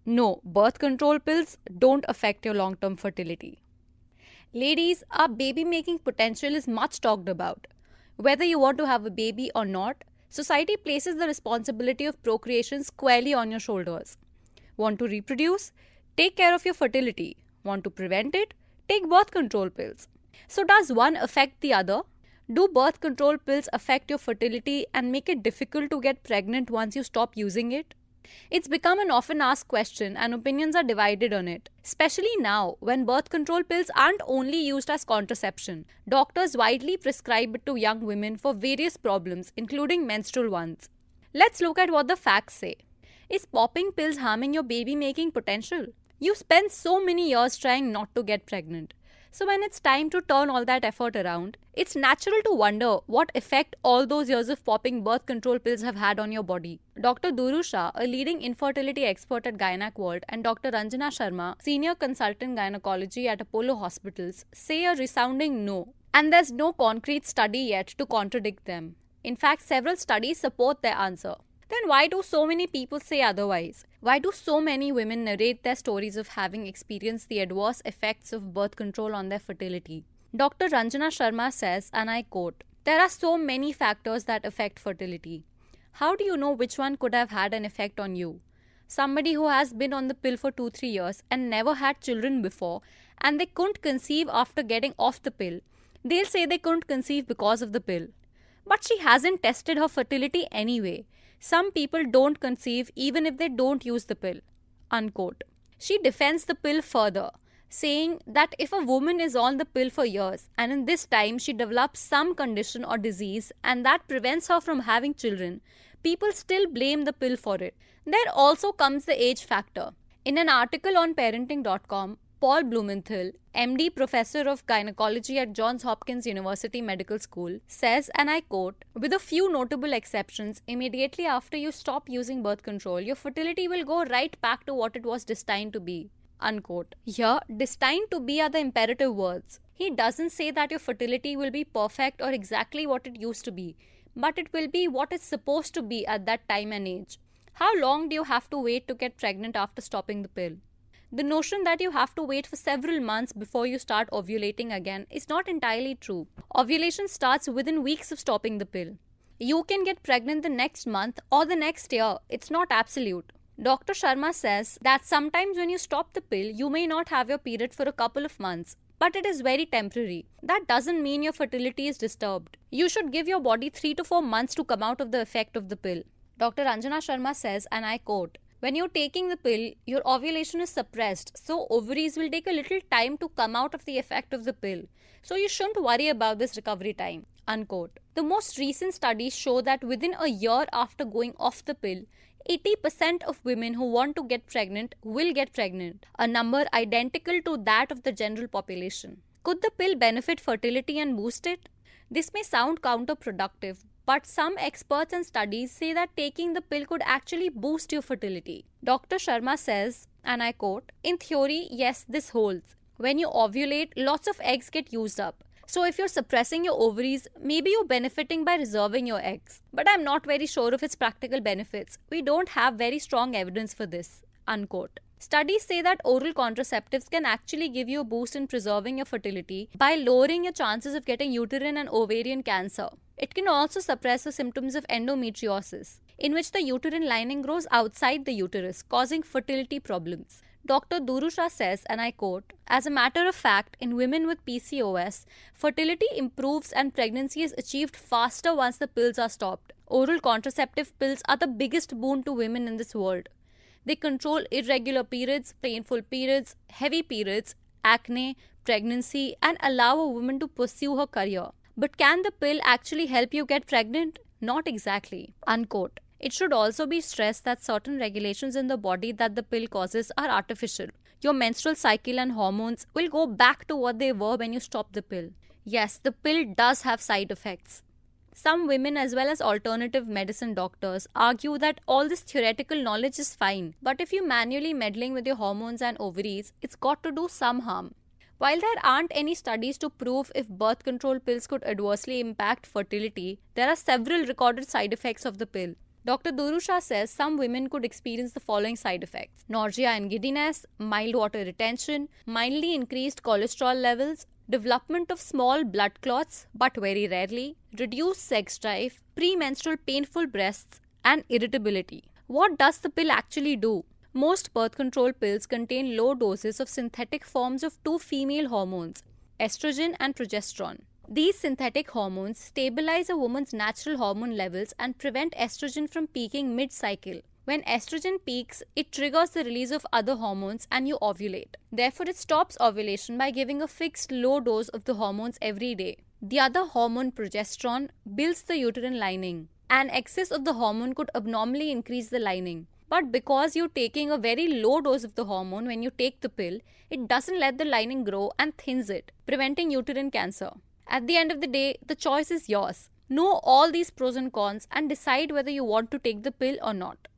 No, birth control pills don't affect your long term fertility. Ladies, our baby making potential is much talked about. Whether you want to have a baby or not, society places the responsibility of procreation squarely on your shoulders. Want to reproduce? Take care of your fertility. Want to prevent it? Take birth control pills. So, does one affect the other? Do birth control pills affect your fertility and make it difficult to get pregnant once you stop using it? It's become an often asked question, and opinions are divided on it. Especially now, when birth control pills aren't only used as contraception. Doctors widely prescribe it to young women for various problems, including menstrual ones. Let's look at what the facts say. Is popping pills harming your baby making potential? You spend so many years trying not to get pregnant. So, when it's time to turn all that effort around, it's natural to wonder what effect all those years of popping birth control pills have had on your body. Dr. Duru Shah, a leading infertility expert at Gynac World, and Dr. Ranjana Sharma, senior consultant gynecology at Apollo Hospitals, say a resounding no. And there's no concrete study yet to contradict them. In fact, several studies support their answer. Then why do so many people say otherwise? Why do so many women narrate their stories of having experienced the adverse effects of birth control on their fertility? Dr. Ranjana Sharma says, and I quote, "There are so many factors that affect fertility. How do you know which one could have had an effect on you? Somebody who has been on the pill for 2-3 years and never had children before, and they couldn't conceive after getting off the pill, they'll say they couldn't conceive because of the pill. But she hasn't tested her fertility anyway. Some people don't conceive even if they don't use the pill." Unquote. She defends the pill further, saying that if a woman is on the pill for years and in this time she develops some condition or disease and that prevents her from having children, people still blame the pill for it. There also comes the age factor. In an article on parenting.com, Paul Blumenthal, MD, professor of gynecology at Johns Hopkins University Medical School, says, and I quote, "With a few notable exceptions, immediately after you stop using birth control, your fertility will go right back to what it was destined to be." Unquote. Here, destined to be are the imperative words. He doesn't say that your fertility will be perfect or exactly what it used to be, but it will be what it's supposed to be at that time and age. How long do you have to wait to get pregnant after stopping the pill? The notion that you have to wait for several months before you start ovulating again is not entirely true. Ovulation starts within weeks of stopping the pill. You can get pregnant the next month or the next year. It's not absolute. Dr. Sharma says that sometimes when you stop the pill, you may not have your period for a couple of months, but it is very temporary. That doesn't mean your fertility is disturbed. You should give your body 3 to 4 months to come out of the effect of the pill. Dr. Anjana Sharma says, and I quote, "When you're taking the pill, your ovulation is suppressed, so ovaries will take a little time to come out of the effect of the pill. So you shouldn't worry about this recovery time." Unquote. The most recent studies show that within a year after going off the pill, 80% of women who want to get pregnant will get pregnant, a number identical to that of the general population. Could the pill benefit fertility and boost it? This may sound counterproductive, but some experts and studies say that taking the pill could actually boost your fertility. Dr. Sharma says, and I quote, "In theory, yes, this holds. When you ovulate, lots of eggs get used up. So if you're suppressing your ovaries, maybe you're benefiting by reserving your eggs. But I'm not very sure of its practical benefits. We don't have very strong evidence for this." Unquote. Studies say that oral contraceptives can actually give you a boost in preserving your fertility by lowering your chances of getting uterine and ovarian cancer. It can also suppress the symptoms of endometriosis, in which the uterine lining grows outside the uterus, causing fertility problems. Dr. Duru Shah says, and I quote, "As a matter of fact, in women with PCOS, fertility improves and pregnancy is achieved faster once the pills are stopped. Oral contraceptive pills are the biggest boon to women in this world. They control irregular periods, painful periods, heavy periods, acne, pregnancy, and allow a woman to pursue her career. But can the pill actually help you get pregnant? Not exactly." Unquote. It should also be stressed that certain regulations in the body that the pill causes are artificial. Your menstrual cycle and hormones will go back to what they were when you stop the pill. Yes, the pill does have side effects. Some women, as well as alternative medicine doctors, argue that all this theoretical knowledge is fine, but if you're manually meddling with your hormones and ovaries, it's got to do some harm. While there aren't any studies to prove if birth control pills could adversely impact fertility, there are several recorded side effects of the pill. Dr. Durusha says some women could experience the following side effects: nausea and giddiness, mild water retention, mildly increased cholesterol levels, development of small blood clots but very rarely, reduced sex drive, premenstrual painful breasts, and irritability. What does the pill actually do? Most birth control pills contain low doses of synthetic forms of two female hormones, estrogen and progesterone. These synthetic hormones stabilize a woman's natural hormone levels and prevent estrogen from peaking mid-cycle. When estrogen peaks, it triggers the release of other hormones and you ovulate. Therefore, it stops ovulation by giving a fixed low dose of the hormones every day. The other hormone, progesterone, builds the uterine lining. An excess of the hormone could abnormally increase the lining. But because you're taking a very low dose of the hormone when you take the pill, it doesn't let the lining grow and thins it, preventing uterine cancer. At the end of the day, the choice is yours. Know all these pros and cons and decide whether you want to take the pill or not.